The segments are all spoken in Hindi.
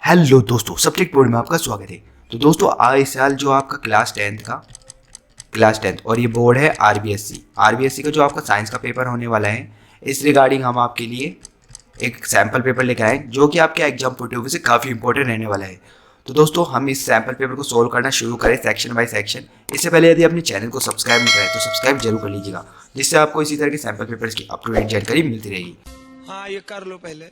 हेलो दोस्तों, सब्जेक्ट बोर्ड में आपका स्वागत है। तो दोस्तों इस साल जो आपका क्लास टेंथ और ये बोर्ड है आरबीएससी का जो आपका साइंस का पेपर होने वाला है, इस रिगार्डिंग हम आपके लिए एक सैम्पल पेपर लेकर आए जो कि आपके एग्जाम पॉइंट ऑफ व्यू से काफ़ी इंपॉर्टेंट रहने वाला है। तो दोस्तों हम इस सैम्पल पेपर को सोल्व करना शुरू करें सेक्शन बाय सेक्शन। इससे पहले यदि अपने चैनल को सब्सक्राइब नहीं करें तो सब्सक्राइब जरूर कर लीजिएगा, जिससे आपको इसी तरह के सैम्पल पेपर्स की अप टू डेट जानकारी मिलती रहेगी। हाँ ये कर लो पहले।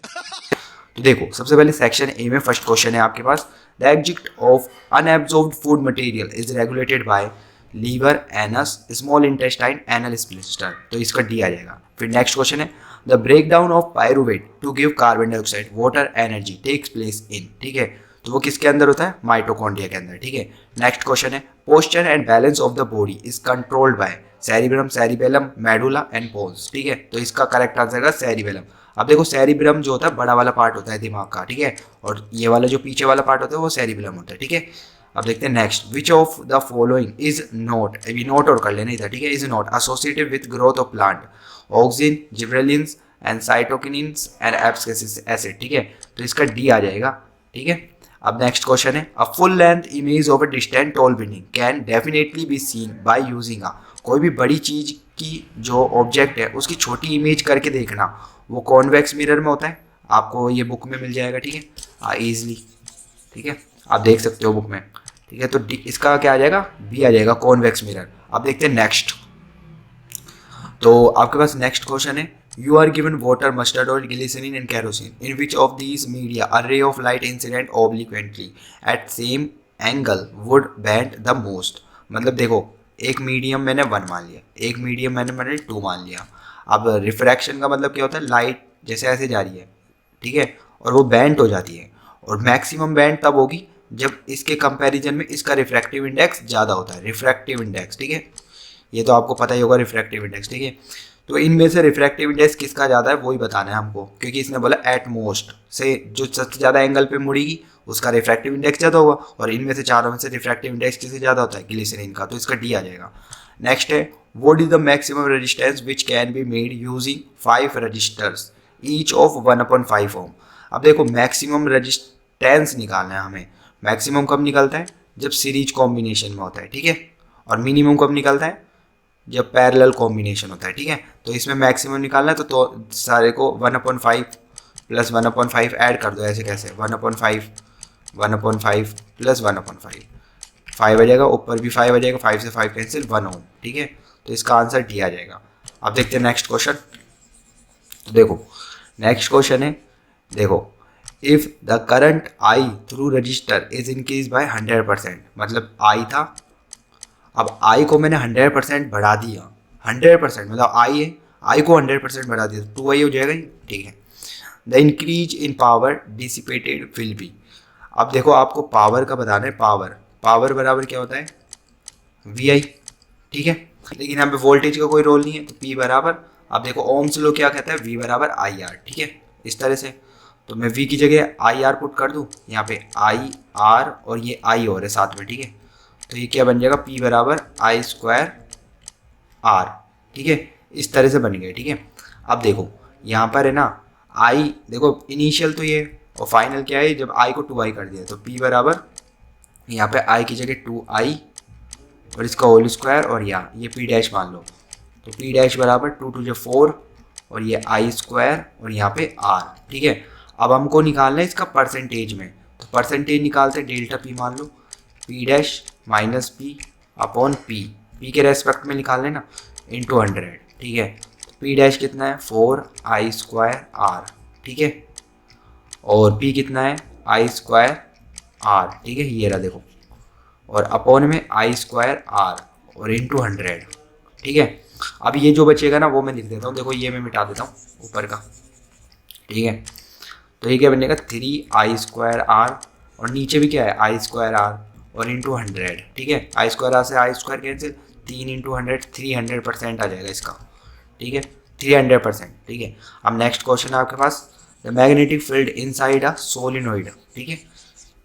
तो देखो, सबसे पहले सेक्शन ए में फर्स्ट क्वेश्चन है आपके पास, the exit of unabsorbed food material is regulated by liver, anus, small intestine, anal splitter. तो इसका डी आ जाएगा। फिर नेक्स्ट क्वेश्चन है, the breakdown of pyruvate to give carbon dioxide water energy takes place in. ठीक है, तो वो किसके अंदर होता है? माइटोकॉन्ड्रिया के अंदर। ठीक है, नेक्स्ट क्वेश्चन है, posture and balance of the body is controlled by cerebrum, cerebellum, medulla and pons. ठीक है, तो इसका करेक्ट आंसर है सेरिबेलम। अब देखो, सेरिब्रम जो होता है बड़ा वाला पार्ट होता है दिमाग का, ठीक है, और ये वाला जो पीछे वाला पार्ट होता है वो सेरिबेलम होता है। ठीक है, अब देखते हैं next, which of the following is not, अभी नोट और कर लेना था, ठीक है, is not associated with growth of plant, auxin, gibberellins and cytokinins and abscisic acid. ठीक है, तो इसका डी आ जाएगा। ठीक है, अब नेक्स्ट क्वेश्चन है, a full length image of a distant tall building can definitely be seen by using a, कोई भी बड़ी चीज की जो ऑब्जेक्ट है उसकी छोटी इमेज करके देखना, वो कॉन्वेक्स मिरर में होता है। आपको ये बुक में मिल जाएगा। ठीक है, ईजिली, ठीक है, आप देख सकते हो बुक में। ठीक है, तो इसका क्या आ जाएगा? बी आ जाएगा, कॉन्वेक्स मिरर। अब देखते हैं नेक्स्ट। तो आपके पास नेक्स्ट क्वेश्चन है, you are given water, mustard oil, glycerine and kerosene, in which of these media a ray of light incident obliquely at same angle would bend the most. मतलब देखो, एक मीडियम मैंने 1 मान लिया, एक मीडियम मैंने 2 मान लिया। अब रिफ्रैक्शन का मतलब क्या होता है? लाइट जैसे ऐसे जा रही है, ठीक है, और वो बेंट हो जाती है, और मैक्सिमम बेंट तब होगी जब इसके कंपैरिजन में इसका रिफ्रैक्टिव इंडेक्स ज़्यादा होता है, रिफ्रैक्टिव इंडेक्स। ठीक है, ये तो आपको पता ही होगा रिफ्रैक्टिव इंडेक्स। ठीक है, तो इनमें से रिफ्रैक्टिव इंडेक्स किसका ज़्यादा है वही बताना है हमको, क्योंकि इसने बोला एट मोस्ट से जो सबसे ज़्यादा एंगल पे मुड़ेगी उसका रिफ्रैक्टिव इंडेक्स ज़्यादा होगा, और इनमें से चारों में से रिफ्रैक्टिव इंडेक्स किससे ज़्यादा होता है? ग्लिसरीन का, तो इसका डी आ जाएगा। नेक्स्ट है, what is the maximum resistance which can be made using 5 resistors each of 1/5 ohm. अब देखो, मैक्सिमम रेजिस्टेंस निकालना है हमें। मैक्सिमम कब निकलता है? जब सीरीज कॉम्बिनेशन में होता है। ठीक है, और मिनिमम कब निकलता है? जब पैरेलल कॉम्बिनेशन होता है। ठीक है, तो इसमें मैक्सिमम निकालना है तो सारे को 1/5 प्लस 1/5 ऐड कर दो। ऐसे कैसे? 1/5 प्लस 1/5, 5 आ जाएगा, ऊपर भी 5 आ जाएगा, 5 से 5 कैंसिल, 1 ओम। ठीक है, तो इसका आंसर डी आ जाएगा। अब देखते हैं नेक्स्ट क्वेश्चन। तो देखो, नेक्स्ट क्वेश्चन है, देखो, if the current I through register is increase by 100%, मतलब आई था, अब आई को मैंने 100% बढ़ा दिया, 100% मतलब आई है, आई को 100% बढ़ा दिया तो 2i हो जाएगा ही। ठीक है, the increase in power dissipated will be. अब देखो, आपको पावर का बताना है, पावर बराबर क्या होता है? वी आई। ठीक है, लेकिन यहाँ पे वोल्टेज का कोई रोल नहीं है, तो पी बराबर, अब देखो ओम्स लॉ क्या कहता है? वी बराबर आई आर। ठीक है, इस तरह से, तो मैं वी की जगह आई आर पुट कर दूँ, यहाँ पे आई आर और ये आई और है साथ में। ठीक है, तो ये क्या बन जाएगा? पी बराबर आई स्क्वायर आर। ठीक है, इस तरह से बन गए। ठीक है, अब देखो यहाँ पर है ना, आई देखो इनिशियल तो ये, और फाइनल क्या है? जब आई को 2i कर दिया तो पी बराबर यहाँ पे आई की जगह 2i और इसका होल स्क्वायर, और यहाँ ये पी डैश मान लो, तो पी डैश बराबर 2 2 4 और ये आई स्क्वायर और यहाँ पे आर। ठीक है, अब हमको निकालना है इसका परसेंटेज में, तो परसेंटेज निकालते हैं, डेल्टा पी मान लो, P dash minus P upon P, P के रेस्पेक्ट में निकाल लेना, इंटू 100। ठीक है, पी डैश कितना है? 4i square are. ठीक है, और पी कितना है? आई स्क्वायर आर। ठीक है, ये रहा देखो, और अपॉन में आई स्क्वायर आर और इंटू 100। ठीक है, अब ये जो बचेगा ना वो मैं लिख देता हूँ, देखो ये मैं मिटा देता हूँ ऊपर का। ठीक है, तो ये क्या बनेगा? 3i स्क्वायर आर, और नीचे भी क्या है? आई स्क्वायर आर और इंटू 100। ठीक है, आई स्क्वायर आर से आई स्क्वायर कैंसिल, 3 इंटू 100, 300% आ जाएगा इसका। ठीक है, 300%। ठीक है, अब नेक्स्ट क्वेश्चन है आपके पास, the magnetic field inside a solenoid. ठीक है,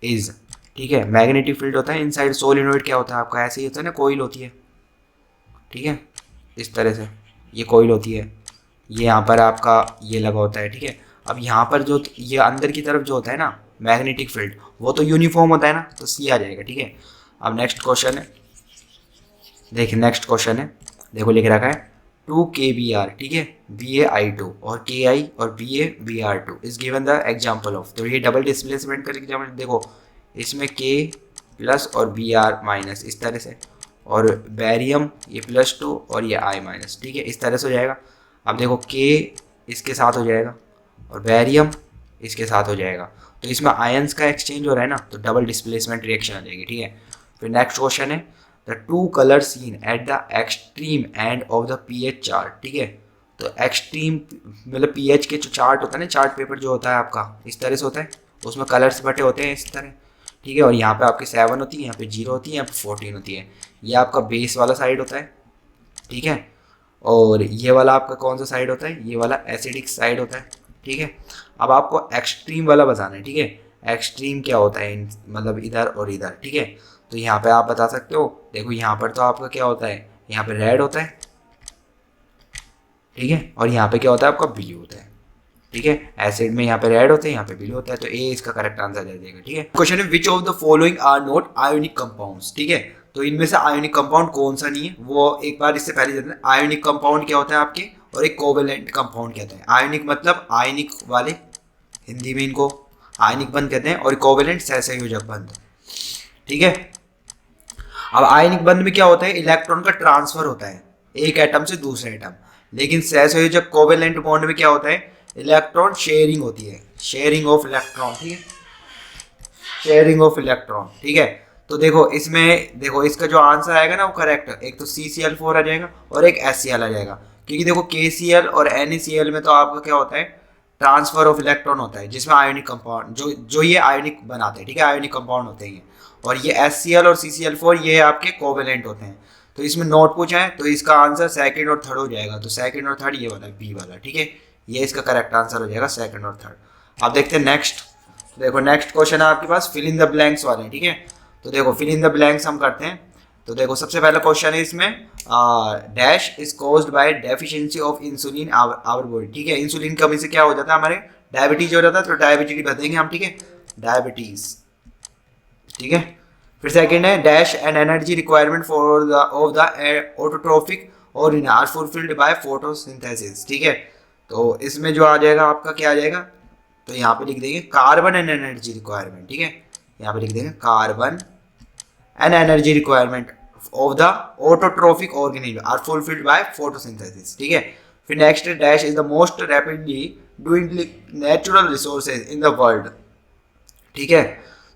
इज, ठीक है, मैग्नेटिक फील्ड होता है इनसाइड सोलिनॉइड, क्या होता है आपका? ऐसे ही होता है ना, कोइल होती है। ठीक है, इस तरह से ये कोइल होती है, ये यहाँ पर आपका ये लगा होता है। ठीक है, अब यहाँ पर जो ये अंदर की तरफ जो होता है ना, मैग्नेटिक फील्ड, वो तो यूनिफॉर्म होता है ना, तो सी आ जाएगा, ठीक है। अब नेक्स्ट क्वेश्चन है, देखिए नेक्स्ट क्वेश्चन है, देखो लिख रखा है 2 kBr, ठीक है, VaI2 और Ki और VaVr2 is given the example of. तो ये डबल डिस्प्लेसमेंट का एग्जांपल, देखो इसमें K प्लस और Br माइनस इस तरह से, और बैरियम ये +2 और ये I माइनस, ठीक है, इस तरह से हो जाएगा। अब देखो K इसके साथ हो जाएगा और बैरियम इसके साथ हो जाएगा, तो इसमें आयंस का एक्सचेंज हो रहा है ना, तो डबल डिस्प्लेसमेंट रिएक्शन आ जाएगी, ठीक है। फिर नेक्स्ट क्वेश्चन है the two colour seen at the extreme end of the pH chart, ठीक है। तो एक्सट्रीम मतलब pH के जो चार्ट होता है ना, चार्ट पेपर जो होता है आपका इस तरह से होता है, उसमें कलर्स बटे होते हैं इस तरह, ठीक है। और यहाँ पे आपकी 7 होती है, यहाँ पे 0 होती है, यहाँ पे 14 होती है। ये आपका बेस वाला साइड होता है, ठीक है। और ये वाला आपका कौन सा साइड होता है, ये वाला एसिडिक साइड होता है, ठीक है। अब आपको एक्सट्रीम वाला बताना है, ठीक है। एक्सट्रीम क्या होता है, मतलब इधर और इधर, ठीक है। तो यहाँ पे आप बता सकते हो, देखो यहाँ पर तो आपका क्या होता है, यहाँ पे रेड होता है, ठीक है, और यहाँ पे क्या होता है आपका ब्लू होता है, ठीक है। एसिड में यहाँ पे रेड होते हैं, यहाँ पे ब्लू होता है, तो ए इसका करेक्ट आंसर दे देगा, ठीक है। क्वेश्चन है which of the following are not ionic compounds, ठीक है। तो इनमें से आयोनिक कंपाउंड कौन सा नहीं है, वो एक बार इससे पहले देते हैं। आयोनिक कंपाउंड क्या होता है आपके, और एक कोवेलेंट कंपाउंड कहते हैं। आयोनिक मतलब आयनिक वाले, हिंदी में इनको आयनिक बंध कहते हैं, और कोवेलेंट सहसंयोजक बंध, ठीक है। अब आयनिक बंध में क्या होता है, इलेक्ट्रॉन का ट्रांसफर होता है एक एटम से दूसरे एटम, लेकिन सहसंयोजक कोवेलेंट बॉन्ड में क्या होता है, इलेक्ट्रॉन शेयरिंग होती है, शेयरिंग ऑफ इलेक्ट्रॉन, ठीक है, शेयरिंग ऑफ इलेक्ट्रॉन, ठीक है। तो देखो इसमें, देखो इसका जो आंसर आएगा ना वो करेक्ट, एक तो CCl4 आ जाएगा और एक HCl आ जाएगा, क्योंकि देखो KCl और NaCl में तो आपका क्या होता है, ट्रांसफर ऑफ इलेक्ट्रॉन होता है, जिसमें आयोनिक कंपाउंड जो ये आयोनिक बनाते हैं, ठीक है, आयोनिक कंपाउंड होते हैं। और ये HCl और CCl4 ये आपके कोवेलेंट होते हैं। तो इसमें नोट पूछा है, तो इसका आंसर सेकंड और थर्ड हो जाएगा, तो सेकंड और थर्ड ये वाला बी वाला, ठीक है, ये इसका करेक्ट आंसर हो जाएगा सेकंड और थर्ड। अब देखते हैं नेक्स्ट, देखो नेक्स्ट क्वेश्चन है आपके पास फिल इन द ब्लैंक्स वाले, ठीक है। तो देखो फिल इन द ब्लैंक्स हम करते हैं। तो देखो सबसे पहला क्वेश्चन है इसमें, dash is caused by deficiency of insulin our body, ठीक है। इंसुलिन की कमी से क्या हो जाता है, हमारे डायबिटीज हो जाता है, तो डायबिटीज बताएंगे हम, ठीक है, डायबिटीज, ठीक है। फिर सेकंड है dash and energy requirement for the of the autotrophic और आर फुलफिल्ड बाय फोटोसिंथेसिस, ठीक है। तो इसमें जो आ जाएगा आपका क्या आ जाएगा, तो यहाँ पे लिख देंगे कार्बन एंड एनर्जी रिक्वायरमेंट, ठीक है, यहाँ पे लिख देंगे carbon and energy requirement of the autotrophic organism are fulfilled by photosynthesis, ठीक है। फिर next dash is the most rapidly doing natural resources in the world, ठीक है।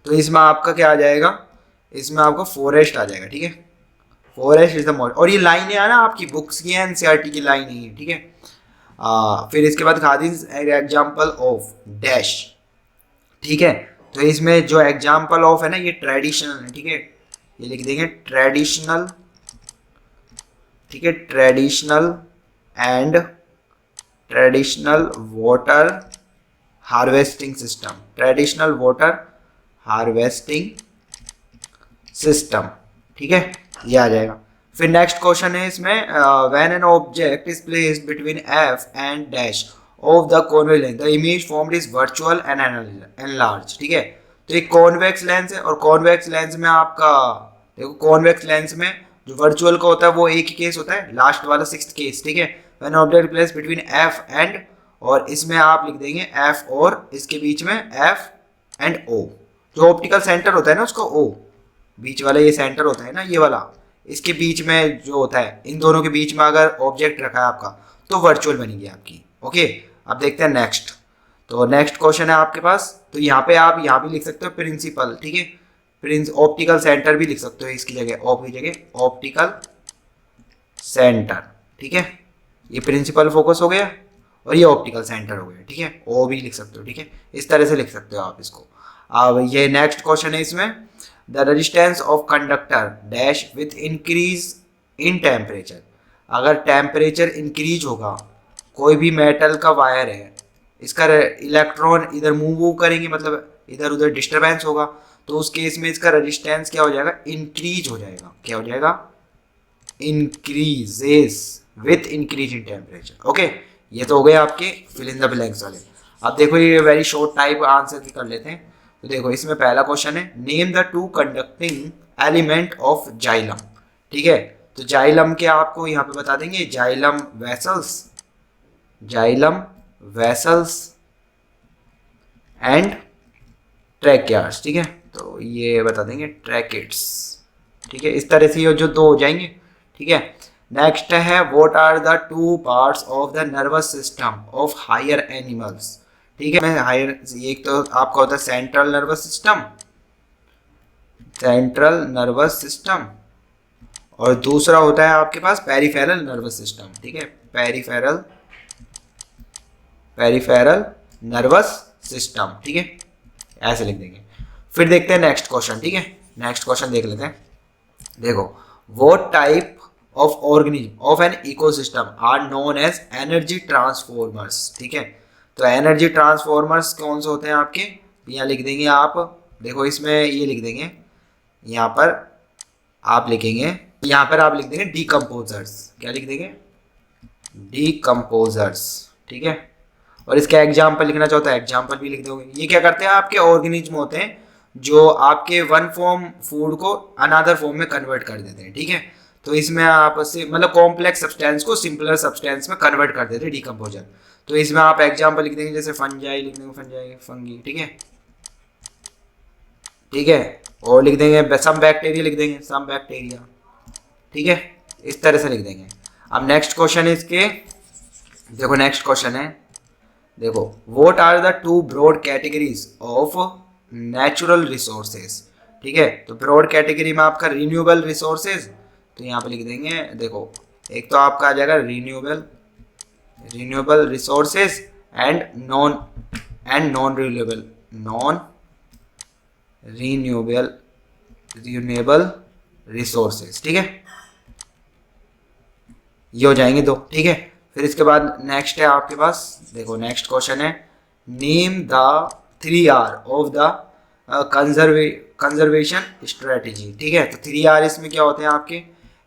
तो इसमें आपका क्या आ जाएगा, इसमें आपका फॉरेस्ट आ जाएगा, ठीक है, फॉरेस्ट इज द मोस्ट, और ये लाइनें आना आपकी बुक्स की है, एनसीईआरटी की लाइन नहीं है, ठीक है। फिर इसके बाद खादी एग्जाम्पल ऑफ डैश, ठीक है। तो इसमें जो एग्जाम्पल ऑफ है ना ये ट्रेडिशनल है, ठीक है, ये लिख देंगे ट्रेडिशनल, ठीक है, traditional and traditional water harvesting system, traditional water harvesting system, ठीक है, ये आ जाएगा। फिर नेक्स्ट क्वेश्चन है इसमें when an object is placed between F and dash of the convex lens the image formed is virtual and enlarge, ठीक है। तो एक कॉन्वेक्स लेंस है, और कॉन्वेक्स लेंस में आपका देखो कॉन्वेक्स लेंस में जो वर्चुअल का होता है वो एक ही केस होता है, लास्ट वाला 6th केस, ठीक है। When object placed between F and, और इसमें आप लिख देंगे एफ और इसके बीच में एफ एंड ओ, जो ऑप्टिकल सेंटर होता है ना उसका ओ, बीच वाला ये सेंटर होता है ना ये वाला, इसके बीच में जो होता है, इन दोनों के बीच में अगर ऑब्जेक्ट रखा है आपका तो वर्चुअल बनेगी आपकी, ओके। अब देखते हैं नेक्स्ट, तो नेक्स्ट क्वेश्चन है आपके पास, तो यहाँ पे आप यहाँ भी लिख सकते हो प्रिंसिपल, ठीक है, ऑप्टिकल सेंटर भी लिख सकते हो इसकी जगह, ऑप की जगह ऑप्टिकल सेंटर, ठीक है, ये प्रिंसिपल फोकस हो गया और ये ऑप्टिकल सेंटर हो गया, ठीक है, ओ भी लिख सकते हो, ठीक है, इस तरह से लिख सकते हो आप इसको। अब ये नेक्स्ट क्वेश्चन है इसमें the resistance of conductor dash with increase in temperature, अगर टेम्परेचर इंक्रीज होगा, कोई भी मेटल का वायर है, इसका इलेक्ट्रॉन इधर मूव करेंगे, मतलब इधर उधर डिस्टरबेंस होगा, तो उस केस में इसका रेजिस्टेंस क्या हो जाएगा, इंक्रीज हो जाएगा, क्या हो जाएगा, increases with increase in temperature, okay. ये तो हो गए आपके फिल इन द ब्लैंक्स वाले। अब देखो ये वेरी शॉर्ट टाइप आंसर की कर लेते हैं। तो देखो इसमें पहला क्वेश्चन है, name the two conducting element of xylem. ठीक है, तो जाइलम के आपको यहाँ पे बता देंगे, जाइलम वेसल्स एंड ट्रैकियास। ठीक है, तो ये बता देंगे ट्रैकेट्स। ठीक है, इस तरह से ये जो दो हो जाएंगे। ठीक है, नेक्स्ट है, what are the two parts of the nervous system of higher animals. ठीक है, मैं हायर, एक तो आपका होता है सेंट्रल नर्वस सिस्टम, और दूसरा होता है आपके पास पेरिफेरल नर्वस सिस्टम। ठीक है, पेरिफेरल नर्वस सिस्टम। ठीक है, ऐसे लिख देंगे। फिर देखते हैं नेक्स्ट क्वेश्चन। ठीक है, नेक्स्ट क्वेश्चन देख लेते हैं। देखो, what type of organism of an ecosystem are known as energy transformers. ठीक है, तो एनर्जी ट्रांसफॉर्मर्स कौन से होते हैं आपके, यहाँ लिख देंगे आप। देखो इसमें ये लिख देंगे, यहाँ पर आप लिख देंगे डीकम्पोजर्स। क्या लिख देंगे, डीकम्पोजर्स। ठीक है, और इसका एग्जाम्पल लिखना चाहता है, एग्जाम्पल भी लिख दोगे। ये क्या करते हैं, आपके ऑर्गेनिज्म होते हैं जो आपके वन फॉर्म फूड को अनदर फॉर्म में कन्वर्ट कर देते हैं। ठीक है, तो इसमें आप से मतलब कॉम्प्लेक्स सब्सटेंस को सिंपलर सब्सटेंस में कन्वर्ट कर देते हैं, डीकम्पोजर। तो इसमें आप एग्जाम्पल लिख देंगे, जैसे फंजाई लिख देंगे, फंगी। ठीक है, ठीक है, और लिख देंगे सम बैक्टीरिया, लिख देंगे सम बैक्टीरिया। ठीक है, इस तरह से लिख देंगे। अब नेक्स्ट क्वेश्चन है इसके, देखो नेक्स्ट क्वेश्चन है, देखो what are the two broad categories of natural resources. ठीक है, तो ब्रॉड कैटेगरी में आपका रिन्यूएबल रिसोर्सेज, तो यहाँ पे लिख देंगे, देखो एक तो आपका आ जाएगा renewable resources and non renewable resources. ठीक है, ये हो जाएंगे दो। ठीक है, फिर इसके बाद नेक्स्ट है आपके पास, देखो नेक्स्ट क्वेश्चन है, name the 3R of the conservation strategy. ठीक है, तो 3R इसमें क्या होते हैं आपके,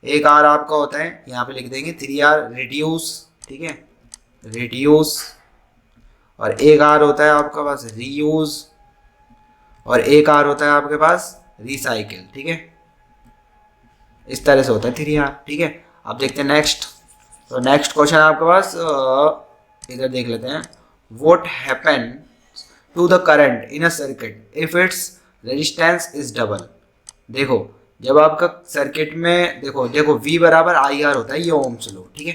एक R आपका होता है, यहाँ पे लिख देंगे 3R रिड्यूस। ठीक है, रिड्यूस, और एक R होता है आपका पास रीयूज, और एक R होता है आपके पास रिसाइकिल। ठीक है, इस तरह से होता है 3R। ठीक है, अब देखते हैं नेक्स्ट। तो नेक्स्ट क्वेश्चन आपके पास इधर देख लेते हैं, what happen to the current in a circuit if it's resistance is double. देखो जब आपका सर्किट में देखो V बराबर IR होता है, ये ओम्स लॉ। ठीक है,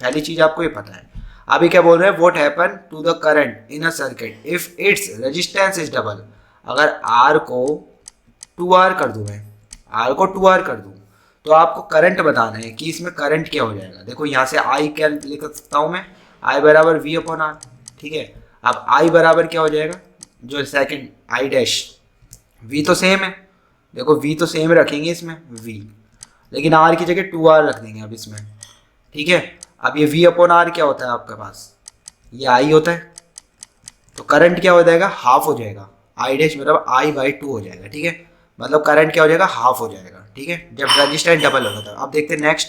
पहली चीज आपको ये पता है। अभी क्या बोल रहे हैं, what happen to the current in a circuit if it's resistance is double. अगर R को 2R कर दूं, मैं R को 2R कर दूं, तो आपको करंट बताना है कि इसमें करंट क्या हो जाएगा। देखो यहाँ से I क्या लिख सकता हूँ मैं, I बराबर V अपॉन R। ठीक है, अब I बराबर क्या हो जाएगा, जो सेकंड I डैश, V तो सेम है, देखो V तो सेम रखेंगे इसमें V, लेकिन R की जगह 2R रख देंगे अब इसमें। ठीक है, अब ये V अपॉन R क्या होता है आपके पास, ये I होता है, तो करंट क्या हो जाएगा, हाफ हो जाएगा, I डैश मतलब I/2 हो जाएगा। ठीक है, मतलब करंट क्या हो जाएगा, हाफ हो जाएगा। ठीक है, जब रेजिस्टेंस डबल होगा था। अब देखते हैं next,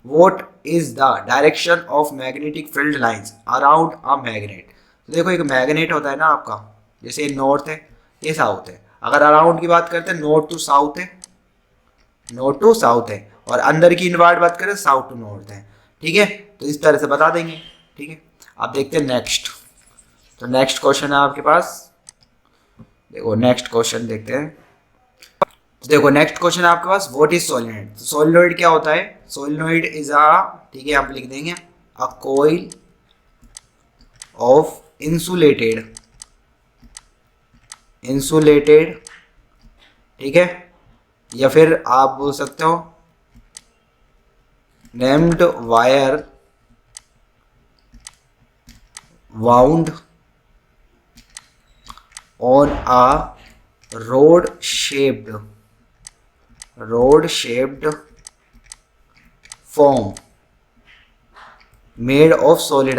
what is the direction of magnetic field lines around a magnet. तो देखो एक मैग्नेट होता है ना आपका, जैसे ये नॉर्थ है, ये साउथ है। अगर अराउंड की बात करते हैं, नॉर्थ टू साउथ है, और अंदर की इनवर्ड बात करें, साउथ टू नॉर्थ है। ठीक है, तो इस तरह से बता देंगे। ठीक है, अब देखते हैं नेक्स्ट। तो नेक्स्ट क्वेश्चन है आपके पास, देखो नेक्स्ट क्वेश्चन देखते हैं। तो देखो नेक्स्ट क्वेश्चन है आपके पास, व्हाट इज सोलेनोइड। तो सोलेनोइड क्या होता है, सोलेनोइड इज अ, ठीक है आप लिख देंगे, अ कॉइल ऑफ इंसुलेटेड, ठीक है, या फिर आप बोल सकते हो named wire wound on a road shaped form made of solid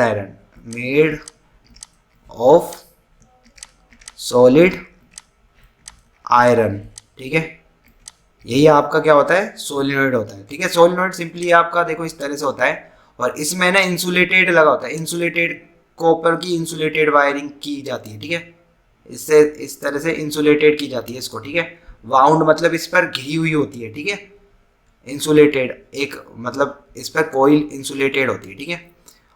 iron। ठीक है, यही आपका क्या होता है, सोलिनोइड होता है। ठीक है, सोलिनोइड सिंपली आपका देखो इस तरह से होता है, और इसमें ना इंसुलेटेड लगा होता है, इंसुलेटेड कॉपर की इंसुलेटेड वायरिंग की जाती है। ठीक है, इससे इस तरह से इंसुलेटेड की जाती है इसको, ठीक है। वाउंड मतलब इस पर घिरी हुई होती है, ठीक है। इंसुलेटेड एक मतलब इस पर कोईल इंसुलेटेड होती है, ठीक है।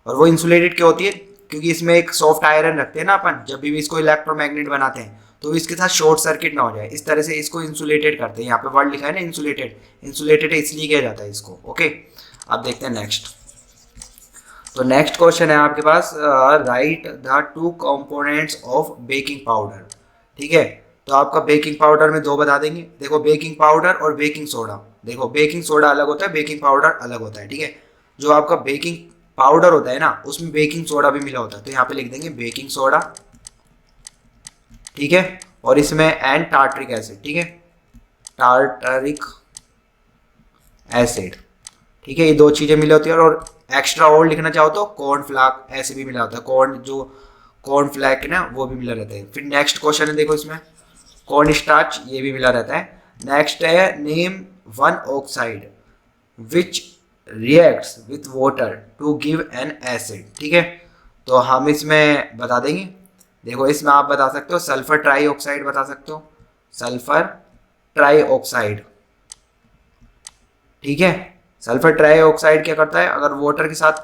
और वो इंसुलेटेड क्यों होती है, क्योंकि इसमें एक सॉफ्ट आयरन रखते हैं ना अपन, जब भी इसको इलेक्ट्रोमैग्नेट बनाते हैं तो इसके साथ शॉर्ट सर्किट ना हो जाए, इस तरह से इसको इंसुलेटेड करते हैं। यहाँ पे वर्ड लिखा है ना इंसुलेटेड, इंसुलेटेड इसलिए किया जाता है इसको, ओके। अब देखते हैं नेक्स्ट। तो नेक्स्ट क्वेश्चन है आपके पास, write the two components of baking powder, ठीक है। तो आपका बेकिंग पाउडर में दो बता देंगे, देखो बेकिंग पाउडर और बेकिंग सोडा। देखो बेकिंग सोडा अलग होता है, बेकिंग पाउडर अलग होता है, ठीक है। जो आपका बेकिंग पाउडर होता है ना उसमें बेकिंग सोडा भी मिला होता है, तो यहाँ पे लिख देंगे बेकिंग सोडा, ठीक है। और इसमें एंड टार्टरिक एसिड, ठीक है, टार्टरिक एसिड, ठीक है। ये दो चीजें मिली होती है। और एक्स्ट्रा और लिखना चाहो तो कॉर्न फ्लाक ऐसे भी मिला होता है, कॉर्न जो कॉर्न फ्लैक है ना वो भी मिला रहता है। फिर नेक्स्ट क्वेश्चन है, देखो इसमें कॉर्न स्टार्च ये भी मिला रहता है। नेक्स्ट है name one oxide which reacts with water to give an acid, ठीक है। तो हम इसमें बता देंगे, देखो इसमें आप बता सकते हो सल्फर ट्राई ऑक्साइड बता सकते हो, सल्फर ट्राई ऑक्साइड, ठीक है। सल्फर ट्राई ऑक्साइड क्या करता है, अगर वाटर के साथ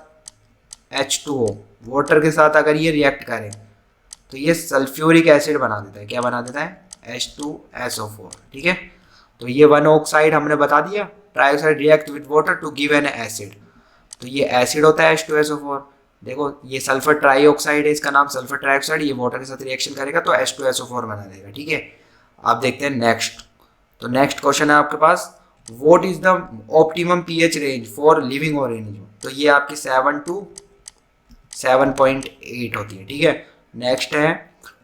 H2O, वाटर के साथ अगर ये रिएक्ट करें तो ये सल्फ्यूरिक एसिड बना देता है, क्या बना देता है, H2SO4, ठीक है। तो ये वन ऑक्साइड हमने बता दिया, trioxide react with water to give an acid, तो ये एसिड होता है H2SO4। देखो ये सल्फर ट्राइऑक्साइड है, इसका नाम सल्फर ट्राइऑक्साइड, ये वाटर के साथ रिएक्शन करेगा तो H2SO4 बना देगा, ठीक है। आप देखते हैं नेक्स्ट। तो नेक्स्ट क्वेश्चन है आपके पास, what is the optimum pH range for living organism, तो ये आपकी 7 to 7.8 होती है, ठीक है। नेक्स्ट है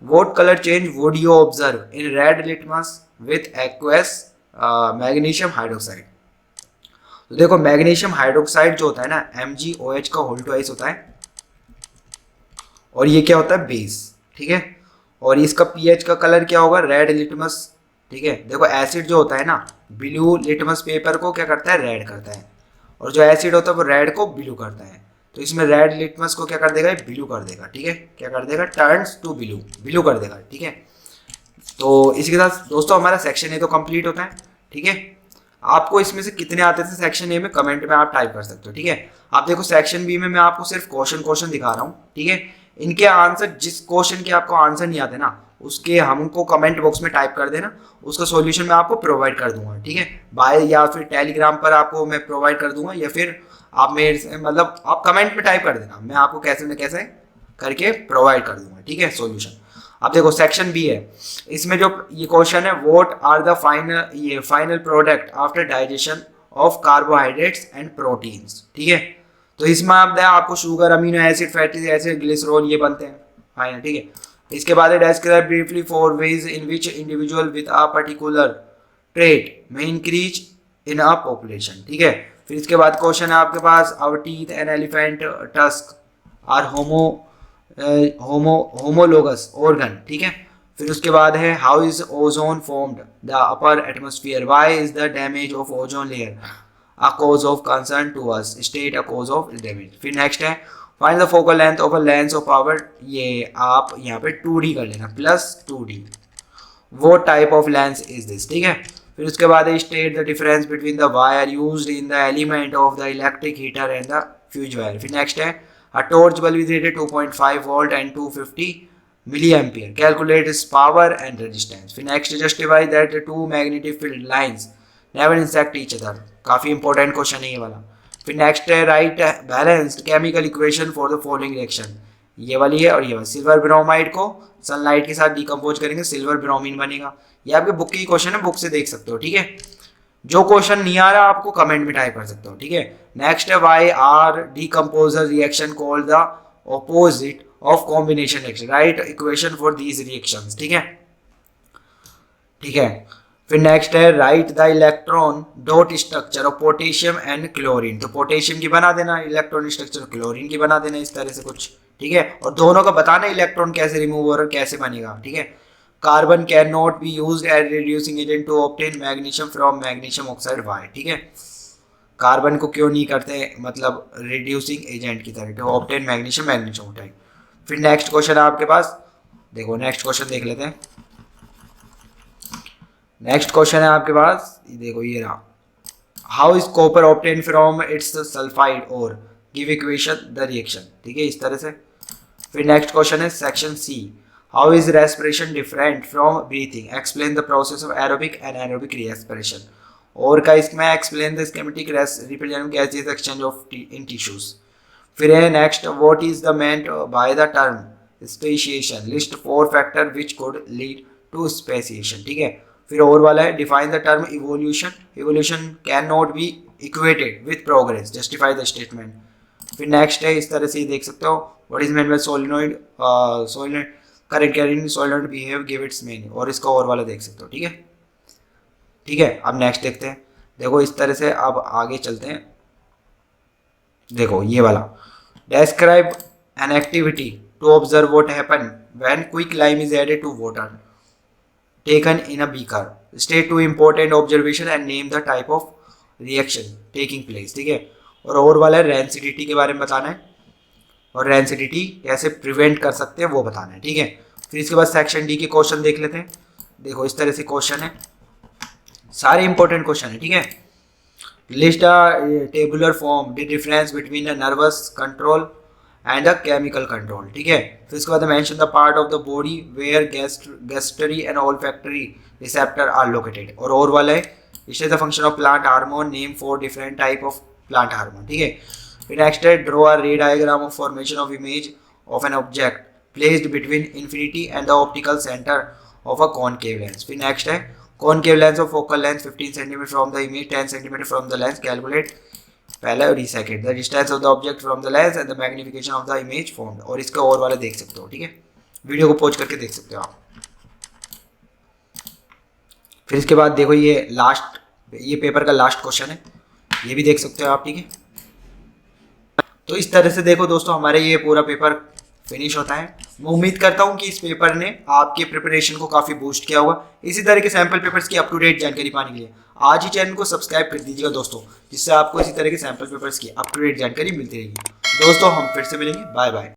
what colour change would you observe in red litmus with aqueous magnesium hydroxide. तो देखो मैग्नीशियम हाइड्रोक्साइड जो होता है ना MgOH का होल ट्वाइस होता है, और ये क्या होता है बेस, ठीक है। और इसका पीएच का कलर क्या होगा, रेड लिटमस, ठीक है। देखो एसिड जो होता है ना ब्लू लिटमस पेपर को क्या करता है, रेड करता है, और जो एसिड होता है वो रेड को ब्लू करता है। तो इसमें रेड लिटमस को क्या कर देगा, ब्लू कर देगा, ठीक है। क्या कर देगा, टर्न्स टू ब्लू, ब्लू कर देगा, ठीक है। तो इसके साथ दोस्तों हमारा सेक्शन ए तो कंप्लीट होता है, ठीक है। आपको इसमें से कितने आते थे सेक्शन ए में कमेंट में आप टाइप कर सकते हो, ठीक है। आप देखो सेक्शन बी में मैं आपको सिर्फ क्वेश्चन दिखा रहा हूँ, ठीक है। इनके आंसर, जिस क्वेश्चन के आपको आंसर नहीं आते ना उसके हमको कमेंट बॉक्स में टाइप कर देना, उसका सॉल्यूशन मैं आपको प्रोवाइड कर दूंगा, ठीक है। बाय या फिर टेलीग्राम पर आपको मैं प्रोवाइड कर दूंगा, या फिर आप मेरे से मतलब आप कमेंट में टाइप कर देना, मैं आपको कैसे न कैसे करके प्रोवाइड कर दूंगा, ठीक है, सॉल्यूशन। अब देखो सेक्शन बी है, इसमें जो ये क्वेश्चन है what are the final product after digestion of carbohydrates and proteins, ठीक है। तो इसमें आपको sugar, amino acid, fatty acid, glycerol ये बनते हैं फाइनल, ठीक है। इसके बाद describe briefly four ways in which individual with a particular trait में इंक्रीज इन अ पॉपुलेशन, ठीक है। फिर इसके बाद क्वेश्चन है आपके पास, our teeth and elephant tusk are homologous organ, ठीक है। फिर उसके बाद है how is ozone formed the upper atmosphere, why is the damage of ozone layer a cause of concern to us, state a cause of damage. फिर नेक्स्ट है find the focal length of a lens of power, ये आप यहाँ पे 2D कर लेना, +2D, वो type of lens is this, ठीक है। फिर उसके बाद है state the difference between the wire used in the element of the electric heater and the fuse wire. फिर नेक्स्ट है a torch bulb is rated 2.5 volt and 250 milliampere, calculate its power and resistance. फिर next justify that the two magnetic field lines never insect each other, काफी इंपॉर्टेंट क्वेश्चन है ये वाला। फिर नेक्स्ट है right balanced chemical equation for the following reaction, ये वाली है। और ये वाली सिल्वर ब्रोमाइड को सनलाइट के साथ डिकम्पोज करेंगे, सिल्वर ब्रोमीन बनेगा। ये आपके बुक की क्वेश्चन है, बुक से देख सकते हो, ठीक है। जो क्वेश्चन नहीं आ रहा आपको कमेंट में टाइप कर सकते हो, ठीक है। नेक्स्ट है why are decomposer reaction called the opposite of combination reaction, write equation for these reactions, ठीक है, ठीक है। फिर नेक्स्ट है write the electron dot structure of potassium and chlorine, तो पोटेशियम की बना देना, इलेक्ट्रॉन स्ट्रक्चर क्लोरीन की बना देना, इस तरह से कुछ, ठीक है। और दोनों का बताना इलेक्ट्रॉन कैसे रिमूव और कैसे बनेगा, ठीक है। Carbon can not be used as reducing agent to obtain magnesium from magnesium oxide, why, ठीक है। कार्बन को क्यों नहीं करते, मतलब रिड्यूसिंग एजेंट की तरह, तो ऑब्टेन मैग्नीशियम ऑक्साइड। फिर नेक्स्ट क्वेश्चन है आपके पास देखो नेक्स्ट क्वेश्चन देख लेते हैं। नेक्स्ट क्वेश्चन है आपके पास, देखो ये रहा, how is copper obtain from its sulphide और गिव इक्वेशन द रिएक्शन। ठीक है, इस तरह से। फिर नेक्स्ट क्वेश्चन है section C, how is respiration different from breathing, explain the process of aerobic and aerobic respiration. और का इसमें explain the schematic represent gases exchange of in tissues. फिर है next, what is the meant by the term speciation, list 4 factor which could lead to speciation. ठीक है, फिर और वाला है, define the term evolution, evolution can not be equated with progress, justify the statement. फिर नेक्स्ट है, इस तरह से देख सकते हो, what is meant by solenoid, solenoid current carrying solenoid behave give its meaning, और इसका और वाला देख सकते हो। ठीक है, ठीक है। अब नेक्स्ट देखते हैं। देखो इस तरह से अब आगे चलते हैं। देखो ये वाला, describe an activity to observe what happen when quick lime is added to water taken in a beaker, state 2 important observation and name the type of reaction taking place। ठीक है, और वाला है रेंसिडिटी के बारे में बताना है, और रेंसिडिटी कैसे प्रिवेंट कर सकते हैं वो बताना है। ठीक है, फिर इसके बाद सेक्शन डी के क्वेश्चन देख लेते हैं। देखो इस तरह से क्वेश्चन है, सारे इंपॉर्टेंट क्वेश्चन है। ठीक है, list the tabular form the difference between the nervous control and the chemical control. ठीक है, फिर इसके बाद mention the part of the body where gustatory and olfactory receptor are located, और वाला है, it is the function of plant hormone, name 4 different type of plant hormone. ठीक है, फिर नेक्स्ट है, draw a ray diagram of formation of image of an object placed between infinity and the optical centre of a concave lens. फिर नेक्स्ट है, concave length of focal length 15 cm from the image, 10 cm from the lens, calculate पहला और second the distance of the object from the lens and the magnification of the image formed, और इसका और वाला देख सकते हो। ठीक है, वीडियो को पॉज करके देख सकते हो आप। फिर इसके बाद देखो ये लास्ट, ये पेपर का लास्ट क्वेश्चन है, ये भी देख सकते हो आप। ठीक है, तो इस तरह से देखो दोस्तों हमारे ये पूरा पेपर फिनिश होता है। मैं उम्मीद करता हूं कि इस पेपर ने आपके प्रिपरेशन को काफ़ी बूस्ट किया होगा। इसी तरह के सैम्पल पेपर्स की अप टू डेट जानकारी पाने के लिए आज ही चैनल को सब्सक्राइब कर दीजिएगा दोस्तों, जिससे आपको इसी तरह के सैम्पल पेपर्स की अप टू डेट जानकारी मिलती रहेगी। दोस्तों हम फिर से मिलेंगे, बाय बाय।